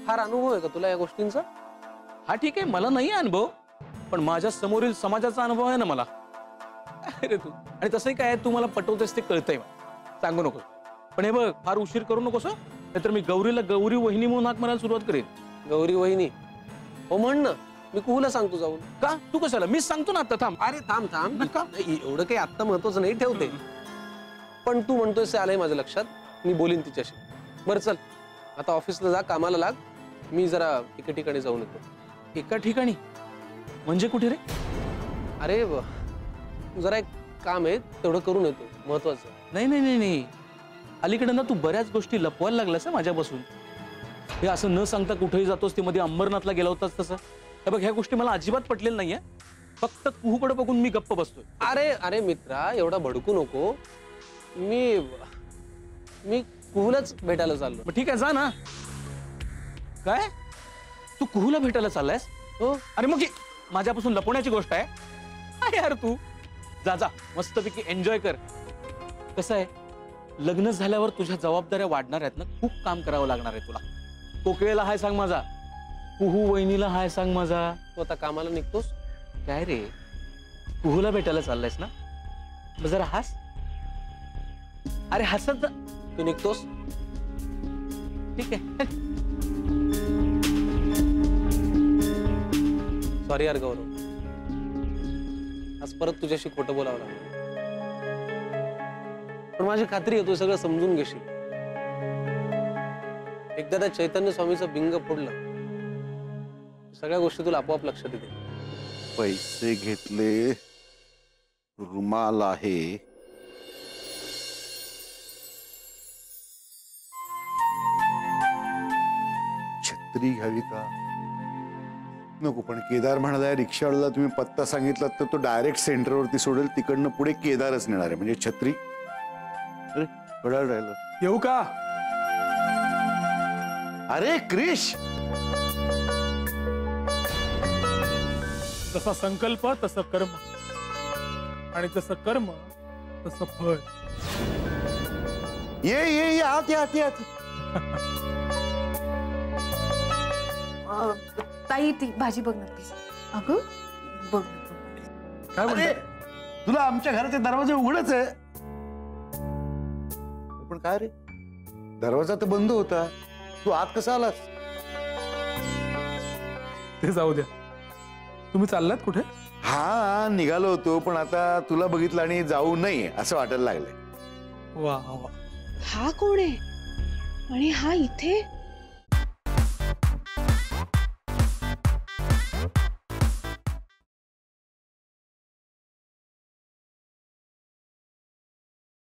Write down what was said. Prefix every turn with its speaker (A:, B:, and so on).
A: फार अनुभव आहे का तुला या गोष्टींचा?
B: हा ठीक आहे, मला नाही अनुभव, पण माझ्या समोरील समाजाचा अनुभव आहे ना मला. अरे तू, आणि तसंही काय तू मला पटवतेस ते कळतंय मला, सांगू नको. पण हे बघ, फार उशीर करू नकोस, नाहीतर मी गौरीला गौरी वहिनी म्हणून हाक मारायला सुरुवात करेन.
A: गौरी वहिनी हो म्हण ना, मी कुहूला सांगतो जाऊन.
B: का तू कशाला? मीच सांगतो ना आता. थांब.
A: अरे थांब थांब,
B: नका.
A: एवढं काही आत्ता महत्वाचं नाही, ठेवते. पण तू म्हणतोयस ते आलंय माझ्या लक्षात, मी बोलीन तिच्याशी. बरं चल आता ऑफिसला जा, कामाला लाग. मी जरा एका ठिकाणी जाऊन येतो.
B: एका ठिकाणी म्हणजे कुठे रे?
A: अरे जरा एक काम आहे, तेवढं करून येतो, महत्वाचं.
B: नाही नाही नाही नाही, अलीकडे ना तू बऱ्याच गोष्टी लपवायला लागलास माझ्यापासून. हे असं न सांगता कुठेही जातोस, ते मध्ये अंबरनाथला गेला होतास तसं. हे बघ, ह्या गोष्टी मला अजिबात पटलेल्या नाहीये. फक्त कुहूकडे बघून मी गप्प बसतोय.
A: अरे अरे मित्रा, एवढा भडकू नको. मी कुहूलाच भेटायला चाललो.
B: मग ठीक आहे, जा ना. काय तू कुहूला भेटायला चाललायस?
A: हो.
B: अरे मग माझ्यापासून लपवण्याची गोष्ट आहे? काय यार तू, जा जा, मस्तपैकी एन्जॉय कर. कसं आहे, लग्न झाल्यावर तुझ्या जबाबदाऱ्या वाढणार आहेत ना, खूप काम करावं लागणार आहे तुला. कोकिळेला हाय सांग माझा, कुहू वहिनीला हाय सांग माझा.
A: तू आता कामाला निघतोस?
B: काय रे, कुहूला भेटायला चाललायस ना? मग जरा हास. अरे हसत जा.
A: तू निघतोस?
B: ठीक आहे.
A: सॉरी यार गौरव, आज परत तुझ्याशी खोटं बोलावं लागलं. पण माझी खात्री आहे तू सगळं समजून घेशील. एकदा त्या चैतन्य स्वामीचं बिंग फोडलं, सगळ्या गोष्टी तुला आपोआप लक्षात येतील.
C: पैसे घेतले, रुमाल आहे, छत्री घ्यावी का नको? पण केदार म्हणाला रिक्षावाल्याला तुम्ही पत्ता सांगितला तर तो डायरेक्ट सेंटरवरती सोडेल, तिकडनं पुढे केदारच नेणार आहे. म्हणजे छत्री. अरे घड्याळ राहिलं.
B: येऊ का?
C: अरे क्रिश,
D: जसा संकल्प तसं कर्म, आणि तसं कर्म तसं फळ.
C: ये ये ये, आत या, आत या, आत.
E: ताई ती भाजी बघ ना प्लीज. अगं बघ.
D: काय
C: अरे
D: म्हणते?
C: तुला आमच्या घराचे दरवाजे उघडच आहे. पण काय रे, दरवाजा तर बंद होता, तू आत कसा आलास?
D: ते जाऊ द्या, तुम्ही चाललात कुठे?
C: हा निघालो होतो, पण आता तुला बघितलं आणि जाऊ नये असं वाटायला लागलंय.
D: वा वा.
E: हा कोण आहे आणि हा इथे?